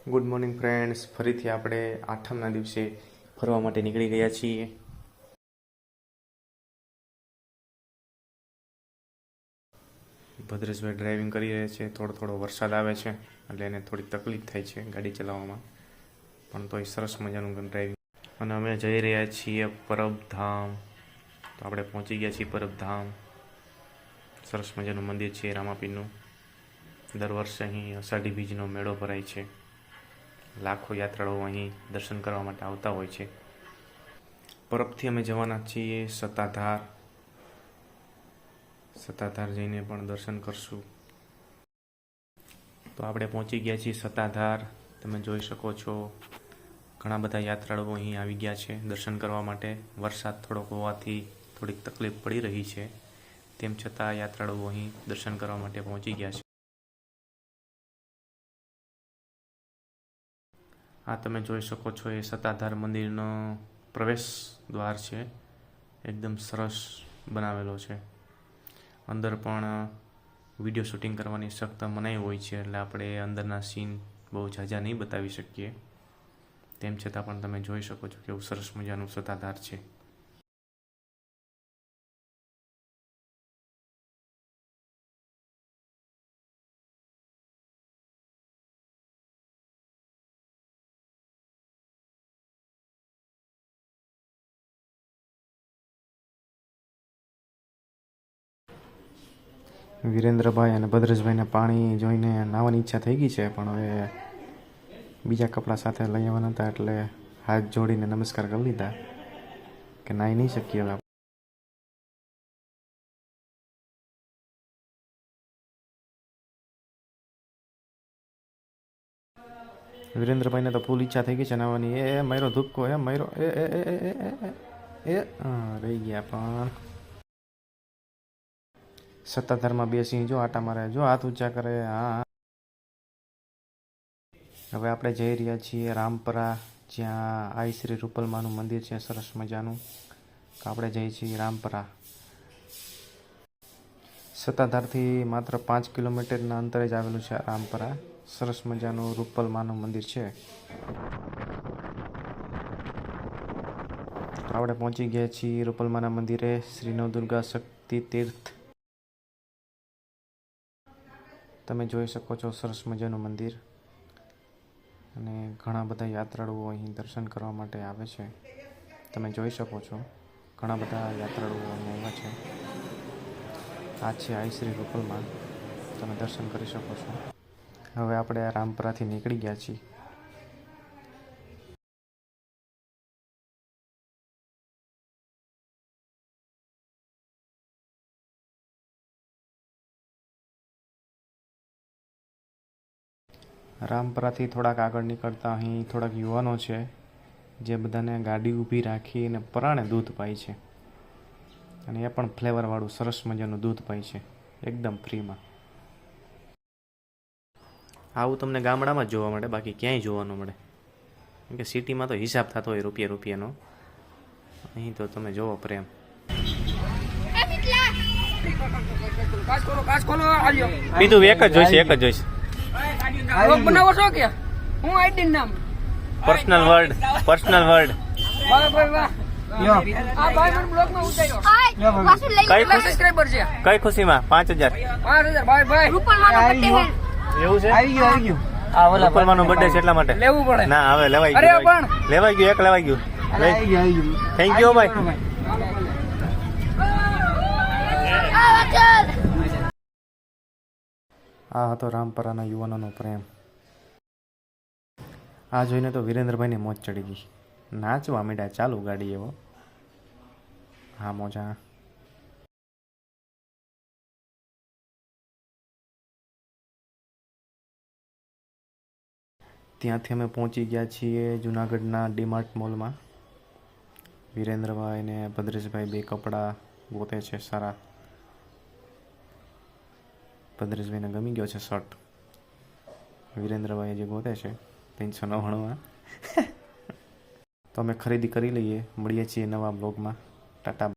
Good morning friends, ફરીથી આપણે આઠમના દિવસે ફરવા માટે નીકળી ગયા છીએ. ભદ્રેશભાઈ ડ્રાઇવિંગ કરી રહ્યા છે. થોડો વરસાદ આવે છે એટલે એને થોડીક તકલીફ થાય છે ગાડી ચલાવવામાં, પણ તોય સરસ મજાનું ડ્રાઇવિંગ. અને અમે જઈ રહ્યા છીએ પરબધામ. તો આપણે પહોંચી ગયા છીએ પરબધામ. સરસ મજાનું મંદિર છે રામાપીરનું. દર વર્ષે અહીં અષાઢી બીજનો મેળો ભરાય છે. લાખો યાત્રાળુઓ અહીં દર્શન કરવા માટે આવતા હોય છે. પરબથી અમે જવાના છીએ સત્તાધાર. સત્તાધાર જઈને પણ દર્શન કરશું. તો આપણે પહોંચી ગયા છીએ સત્તાધાર. તમે જોઈ શકો છો ઘણા બધા યાત્રાળુઓ અહીં આવી ગયા છે દર્શન કરવા માટે. વરસાદ થોડોક હોવાથી થોડીક તકલીફ પડી રહી છે, તેમ છતાં યાત્રાળુઓ અહીં દર્શન કરવા માટે પહોંચી ગયા છે. આ તમે જોઈ શકો છો એ સત્તાધાર મંદિરનો પ્રવેશ દ્વાર છે. એકદમ સરસ બનાવેલો છે. અંદર પણ વિડીયો શૂટિંગ કરવાની સખ્ત મનાઈ હોય છે, એટલે આપણે અંદરના સીન બહુ ઝાઝા નહીં બતાવી શકીએ. તેમ છતાં પણ તમે જોઈ શકો છો કેવું સરસ મજાનું સત્તાધાર છે. વિરેન્દ્રભાઈ અને ભદ્રેશભાઈને પાણી જોઈને નાહવાની ઈચ્છા થઈ ગઈ છે, પણ હવે બીજા કપડાં સાથે લઈ આવવાના હતા એટલે હાથ જોડીને નમસ્કાર કરી લીધા કે નાહી નહીં શકીએ હવે. વિરેન્દ્રભાઈને તો ફૂલ ઈચ્છા થઈ ગઈ છે નાહવાની. એ મારો ધુક્કો, એ મારો એ રહી ગયા. પણ સત્તાધારમાં બેસી જો આટા મારે, જો હાથ ઊંચા કરે. હા, હવે આપણે જઈ રહ્યા છીએ રામપરા, જ્યાં આઈ શ્રી રૂપલમાનું મંદિર છે સરસ મજાનું. તો આપણે જઈએ છીએ રામપરા. સત્તાધારથી માત્ર 5 કિલોમીટરના અંતરે જ આવેલું છે રામપરા. સરસ મજાનું રૂપલમાનું મંદિર છે. તો આપણે પહોંચી ગયા છીએ રૂપલમાના મંદિરે, શ્રી નવદુર્ગા શક્તિ તીર્થ. તમે જોઈ શકો છો સરસ મજાનું મંદિર, અને ઘણા બધા યાત્રાળુઓ અહીં દર્શન કરવા માટે આવે છે. તમે જોઈ શકો છો ઘણા બધા યાત્રાળુઓ અહીં આવ્યા છે. આ છે આઈ શ્રી રૂપલમાં, તમે દર્શન કરી શકો છો. હવે આપણે આ રામપરાથી નીકળી ગયા છીએ. રામપરાથી થોડાક આગળ નીકળતા અહીં થોડાક યુવાનો છે જે બધાને ગાડી ઊભી રાખીને પરાણે દૂધ પાય છે, અને એ પણ ફ્લેવરવાળું સરસ મજાનું દૂધ પાય છે એકદમ ફ્રીમાં. આવું તમને ગામડામાં જ જોવા મળે, બાકી ક્યાંય જોવા ન મળે. કેમ કે સિટીમાં તો હિસાબ થતો હોય રૂપિયાનો. અહીં તો તમે જોવો પ્રેમ. બીજું એક જ જોઈશે. બનાવો છો કે હું આઈડી નામ પર્સનલ વર્ડ. વાહ આ ભાઈ મને બ્લોગ માં ઉતાર્યો. સબસ્ક્રાઇબર છે. કઈ ખુશીમાં 5000 ભાઈ એવું છે. આવી ગયું આ ઓલા રૂપલમાનો બર્થડે છે એટલા માટે લેવું પડે. ના હવે લેવાઈ અરે ગયું. પણ લેવાઈ ગયું, એક લેવાઈ ગયું. થેન્ક યુ ભાઈ. આ હતો રામપરાના યુવાનોનો પ્રેમ. આ જોઈને તો વિરેન્દ્રભાઈને મોજ ચડી ગઈ. નાચવા માંડ્યા, ચાલુ ગાડી એવો. હા મોજા. ત્યાંથી અમે પહોંચી ગયા છીએ જુનાગઢના ડીમાર્ટ મોલમાં. વિરેન્દ્રભાઈ ને ભદ્રેશભાઈ બે કપડાં ગોતે છે સારા. ભદ્રેશભાઈને ગમી ગયો છે શર્ટ. વિરેન્દ્રભાઈ જે ગોતે છે 399. તો અમે ખરીદી કરી લઈએ. મળીએ છીએ નવા બ્લોગમાં. ટાટા.